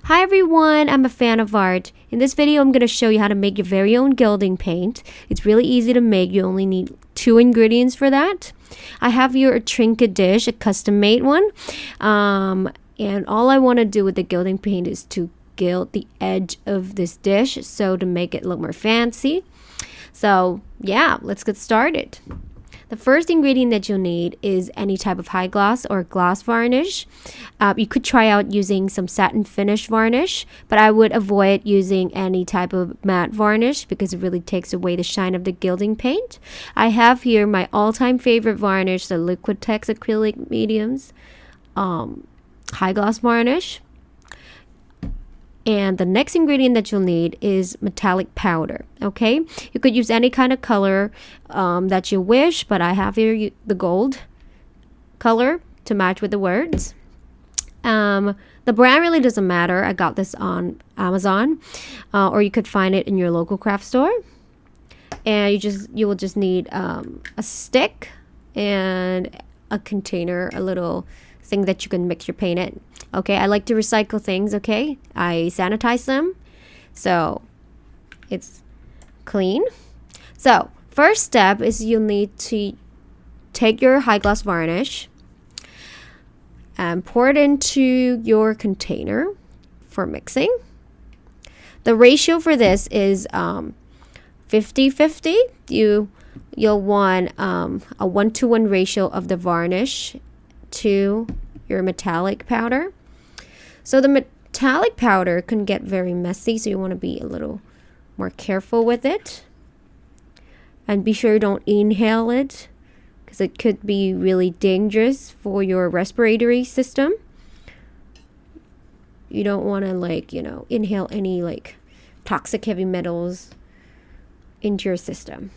Hi everyone, I'm a fan of art. In this video, I'm going to show you how to make your very own gilding paint. It's really easy to make. You only need 2 ingredients for that. I have here a trinket dish, a custom made one. And all I want to do with the gilding paint is to gild the edge of this dish, so to make it look more fancy. So yeah, let's get started. The first ingredient that you'll need is any type of high gloss or gloss varnish. You could try out using some satin finish varnish, but I would avoid using any type of matte varnish because it really takes away the shine of the gilding paint. I have here my all-time favorite varnish, the Liquitex acrylic mediums high gloss varnish. And the next ingredient that you'll need is metallic powder, okay? You could use any kind of color that you wish, but I have here the gold color to match with the words. The brand really doesn't matter. I got this on Amazon, or you could find it in your local craft store. And you will just need a stick and a container, a little thing that you can mix your paint in. Okay, I like to recycle things, okay? I sanitize them so it's clean. So first step is you'll need to take your high gloss varnish and pour it into your container for mixing. The ratio for this is 50-50. You'll want a 1-to-1 ratio of the varnish to your metallic powder. So the metallic powder can get very messy, so you want to be a little more careful with it. And be sure you don't inhale it, because it could be really dangerous for your respiratory system. You don't want to inhale any toxic heavy metals into your system.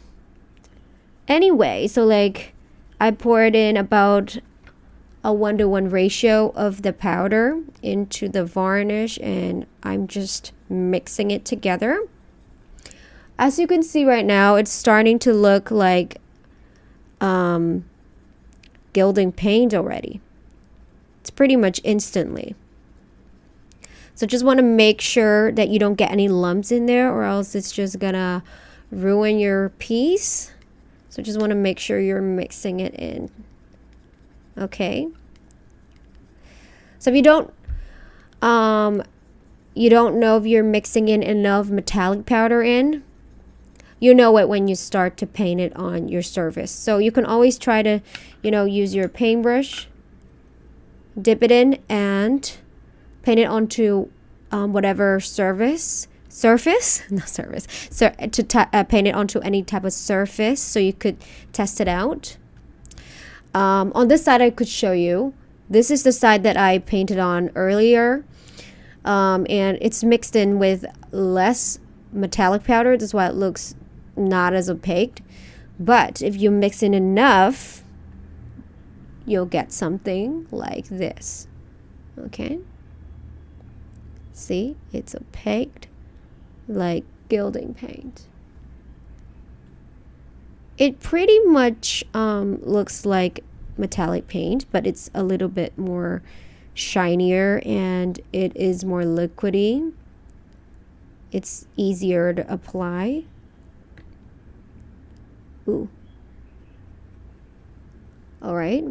Anyway, so I poured in about a 1-to-1 ratio of the powder into the varnish, and I'm just mixing it together. As you can see right now, it's starting to look like gilding paint already. It's pretty much instantly. So just want to make sure that you don't get any lumps in there, or else it's just gonna ruin your piece. So just want to make sure you're mixing it in. Okay, so if you don't know if you're mixing in enough metallic powder in, you know it when you start to paint it on your surface. So you can always try to use your paintbrush, dip it in, and paint it onto whatever paint it onto any type of surface, so you could test it out. On this side, I could show you. This is the side that I painted on earlier, and it's mixed in with less metallic powder. That's why it looks not as opaque. But if you mix in enough, you'll get something like this. Okay, see, it's opaque like gilding paint. It pretty much looks like metallic paint, but it's a little bit more shinier and it is more liquidy. It's easier to apply. Ooh. All right.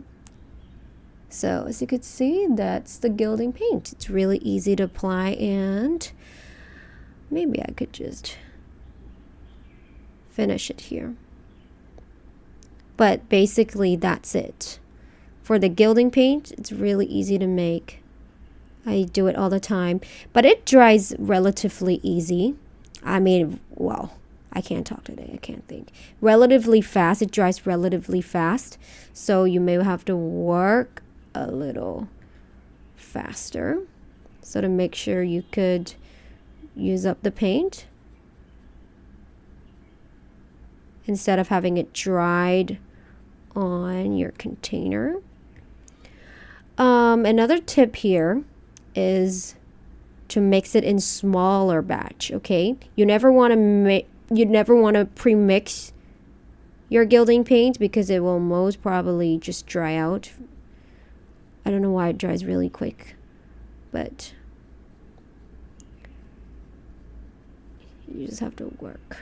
So as you could see, that's the gilding paint. It's really easy to apply, and maybe I could just finish it here. But basically, that's it. For the gilding paint, it's really easy to make. I do it all the time. But it dries relatively easy. I mean, well, I can't talk today. I can't think. Relatively fast. It dries relatively fast. So you may have to work a little faster. So to make sure you could use up the paint, instead of having it dried on your container. Another tip here is to mix it in smaller batch. Okay, you never want to pre-mix your gilding paint, because it will most probably just dry out. I don't know why it dries really quick, but you just have to work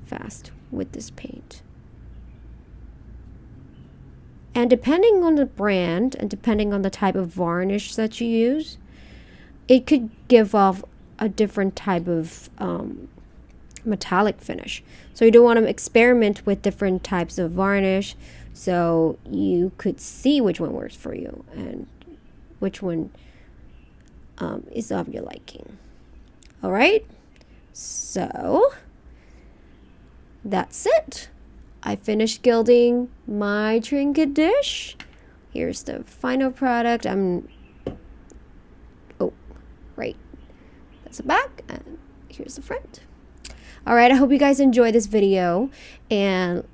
fast with this paint. And depending on the brand and depending on the type of varnish that you use, it could give off a different type of metallic finish. So you don't want to experiment with different types of varnish, so you could see which one works for you and which one is of your liking. All right, so that's it. I finished gilding my trinket dish. Here's the final product. Right, that's the back and here's the front. All right, I hope you guys enjoy this video, and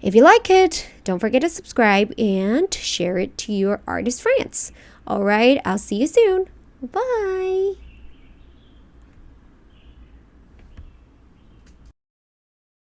if you like it, don't forget to subscribe and share it to your artist friends. All right, I'll see you soon. Bye.